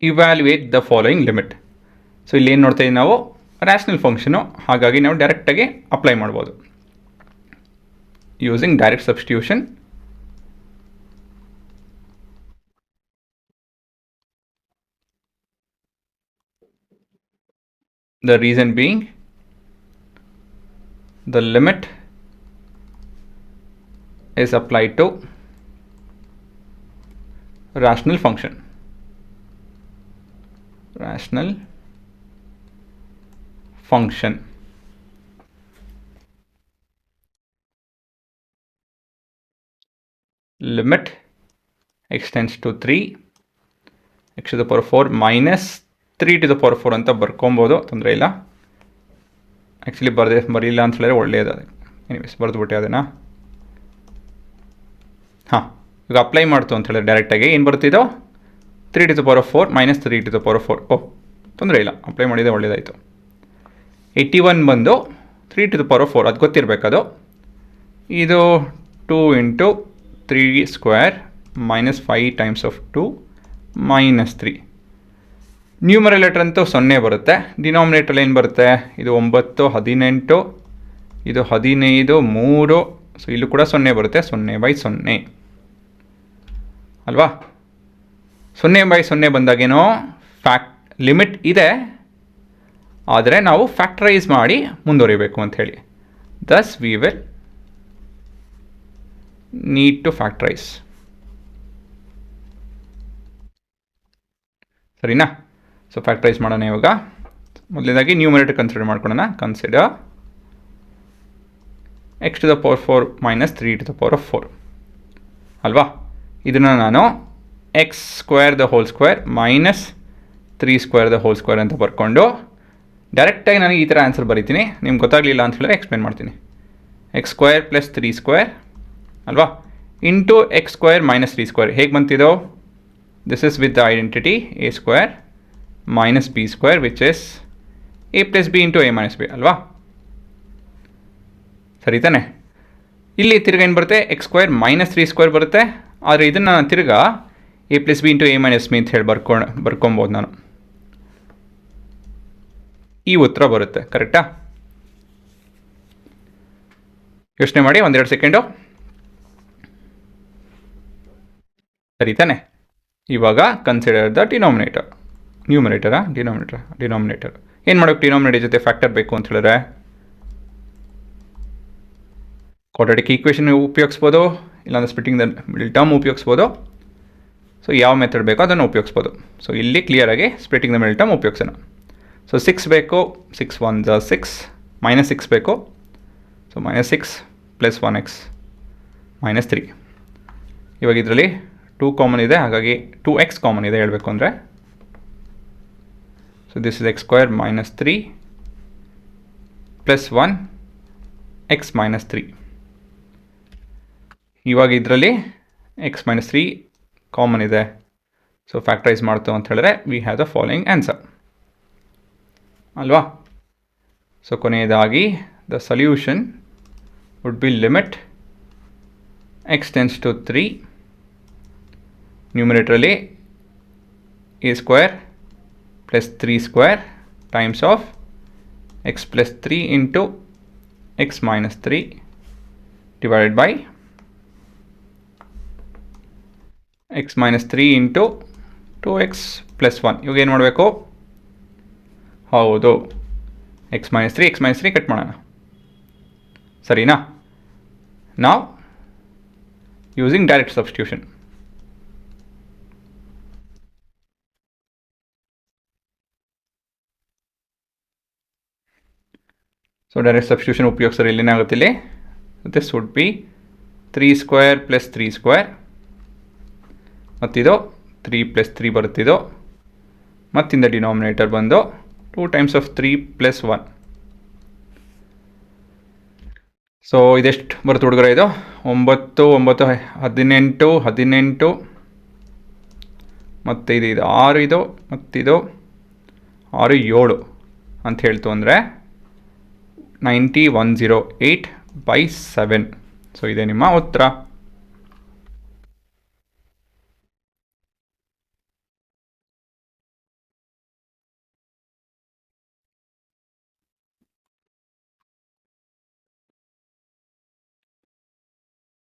Evaluate the following limit. So ಇಲ್ಲಿ ಏನು ನೋಡ್ತಾ ಇದ್ದೀವಿ ನಾವು, ರ್ಯಾಷನಲ್ ಫಂಕ್ಷನು, ಹಾಗಾಗಿ ನಾವು ಡೈರೆಕ್ಟಾಗಿ ಅಪ್ಲೈ ಮಾಡ್ಬೋದು using direct substitution. The reason being the limit is applied to rational function. Rational function. Limit x tends to 3 x to the power 4 minus 3 to the power 4 ಅಂತ ಬರ್ಕೊಬೋದು, ತೊಂದರೆ ಇಲ್ಲ. ಆ್ಯಕ್ಚುಲಿ ಬರೀಲ್ಲ ಅಂತ ಹೇಳಿದ್ರೆ ಒಳ್ಳೆಯದು. ಅದು ಎನಿವೇಸ್ ಬರೆದುಬಿಟ್ಟೆ ಅದನ್ನು. ಹಾಂ, ಈಗ ಅಪ್ಲೈ ಮಾಡ್ತು ಅಂತ ಹೇಳಿದ್ರೆ ಡೈರೆಕ್ಟಾಗಿ ಏನು ಬರ್ತಿದ್ದೋ 3 to the power 4 minus 3 to the power 4. ಓಹ್, ತೊಂದರೆ ಇಲ್ಲ, ಅಪ್ಲೈ ಮಾಡಿದೆ ಒಳ್ಳೆಯದಾಯಿತು. 81 ಬಂದು 3 to the power 4, ಅದು ಗೊತ್ತಿರಬೇಕದು. ಇದು 2 into 3 square minus 5 times of 2 minus 3. Numerator ಅಂತೂ 0 ಬರುತ್ತೆ. ಡಿನಾಮಿನೇಟರ್ ಏನು ಬರುತ್ತೆ, ಇದು 9, 18, ಇದು 15, 3. ಸೊ ಇಲ್ಲೂ ಕೂಡ 0 ಬರುತ್ತೆ, 0/0 ಅಲ್ವಾ. 0/0 ಬಂದಾಗೇನೋ ಲಿಮಿಟ್ ಇದೆ, ಆದರೆ ನಾವು ಫ್ಯಾಕ್ಟರೈಸ್ ಮಾಡಿ ಮುಂದುವರಿಬೇಕು ಅಂತ ಹೇಳಿ. Thus we will need to factorise. ಸರಿನಾ? ಸೊ ಫ್ಯಾಕ್ಟರೈಸ್ ಮಾಡೋಣ ಇವಾಗ. ಮೊದಲನೇದಾಗಿ ನ್ಯೂಮರೇಟರ್ ಕನ್ಸಿಡರ್ ಮಾಡ್ಕೊಳ್ಳೋಣ. Consider x to the power 4 minus 3 to the power 4 ಅಲ್ವಾ. ಇದನ್ನು ನಾನು x square the whole square minus 3 square the whole square ಅಂತ ಬರ್ಕೊಂಡು ಡೈರೆಕ್ಟಾಗಿ ನನಗೆ ಈ ಥರ ಆನ್ಸರ್ ಬರೀತೀನಿ. ನಿಮ್ಗೆ ಗೊತ್ತಾಗಲಿಲ್ಲ ಅಂತ ಹೇಳಿದ್ರೆ ಎಕ್ಸ್ಪ್ಲೇನ್ ಮಾಡ್ತೀನಿ. x square plus 3 square ಅಲ್ವಾ, into x square minus 3 square. ಹೇಗೆ ಬಂತಿದ್ದೋ, this is with the identity a square minus b square which is a plus b into a minus b ಅಲ್ವಾ. ಸರಿ ತಾನೆ? ಇಲ್ಲಿ ತಿರ್ಗ ಏನು ಬರುತ್ತೆ, ಎಕ್ಸ್ ಸ್ಕ್ವೇರ್ ಮೈನಸ್ 3 ಸ್ಕ್ವೇರ್ ಬರುತ್ತೆ. ಆದರೆ ಇದನ್ನು ತಿರ್ಗಾ a plus b into a minus b ಅಂತ ಹೇಳಿ ಬರ್ಕೊಬೋದು ನಾನು. ಈ ಉತ್ತರ ಬರುತ್ತೆ. ಕರೆಕ್ಟಾ? ಯೋಚನೆ ಮಾಡಿ 1-2 ಸೆಕೆಂಡು. ಸರಿ ತಾನೆ? ಇವಾಗ ಕನ್ಸಿಡರ್ ದ ಡಿನಾಮಿನೇಟರ್. ಡಿನಾಮಿನೇಟರ್ ಏನು ಮಾಡೋಕ್ಕೆ, ಡಿನಾಮಿನೇಟರ್ ಜೊತೆ ಫ್ಯಾಕ್ಟರ್ ಬೇಕು ಅಂತ ಹೇಳಿದ್ರೆ ಕ್ವಾಡ್ರಾಟಿಕ್ ಈಕ್ವೇಷನ್ ಉಪಯೋಗಿಸ್ಬೋದು, ಇಲ್ಲಾಂದರೆ ಸ್ಪ್ಲಿಟ್ಟಿಂಗ್ ದ ಮಿಡಲ್ ಟರ್ಮ್ ಉಪಯೋಗಿಸ್ಬೋದು. ಸೊ ಯಾವ ಮೆಥಡ್ ಬೇಕೋ ಅದನ್ನು ಉಪಯೋಗಿಸ್ಬೋದು. ಸೊ ಇಲ್ಲಿ ಕ್ಲಿಯರಾಗಿ ಸ್ಪ್ಲಿಟ್ಟಿಂಗ್ ದ ಮಿಡಲ್ ಟರ್ಮ್ ಉಪಯೋಗಿಸೋಣ. ಸೊ 6 ಬೇಕು, 6 1 6, ಮೈನಸ್ 6 ಬೇಕು. So -6 + 1x -3. ಇವಾಗ ಇದರಲ್ಲಿ 2 ಕಾಮನ್ ಇದೆ, ಹಾಗಾಗಿ 2x ಕಾಮನ್ ಇದೆ ಹೇಳಬೇಕು ಅಂದರೆ. So this is x square minus 3 + 1 x -3. ಇವಾಗ ಇದರಲ್ಲಿ x -3 ಕಾಮನ್ ಇದೆ. ಸೊ ಫ್ಯಾಕ್ಟರೈಸ್ ಮಾಡ್ತು ಅಂತ ಹೇಳಿದ್ರೆ we have the following answer ಅಲ್ವಾ. ಸೊ ಕೊನೆಯದಾಗಿ the solution would be limit x tends to 3, ನ್ಯೂಮರೇಟರಲ್ಲಿ a square plus 3 square times of x plus 3 into x minus 3 divided by x minus 3 into 2x plus 1. ಇವಾಗ ಏನು ಮಾಡಬೇಕು, ಹೌದು x minus 3 cut ಮಾಡೋಣ. ಸರಿನಾ? ನಾವು using direct substitution. So direct substitution ಉಪಯೋಗಿಸಿದ್ರೆ ಇಲ್ಲೇನಾಗುತ್ತೆ, ಇಲ್ಲಿ this would be 3 square plus 3 square, ಮತ್ತಿದು 3 + 3 ಬರುತ್ತಿದ್ದು, ಮತ್ತಿಂದ ಡಿನಾಮಿನೇಟರ್ ಬಂದು 2 ಟೈಮ್ಸ್ ಆಫ್ 3 + 1. ಸೊ ಇದೆಷ್ಟು ಬರುತ್ತೆ ಹುಡುಗರ, ಇದು 9 9 18 18, ಮತ್ತು ಇದು 6, ಇದು ಮತ್ತಿದು 6 7 ಅಂತ ಹೇಳ್ತು ಅಂದರೆ 90108/7. ಸೊ ಇದೆ ನಿಮ್ಮ ಉತ್ತರ.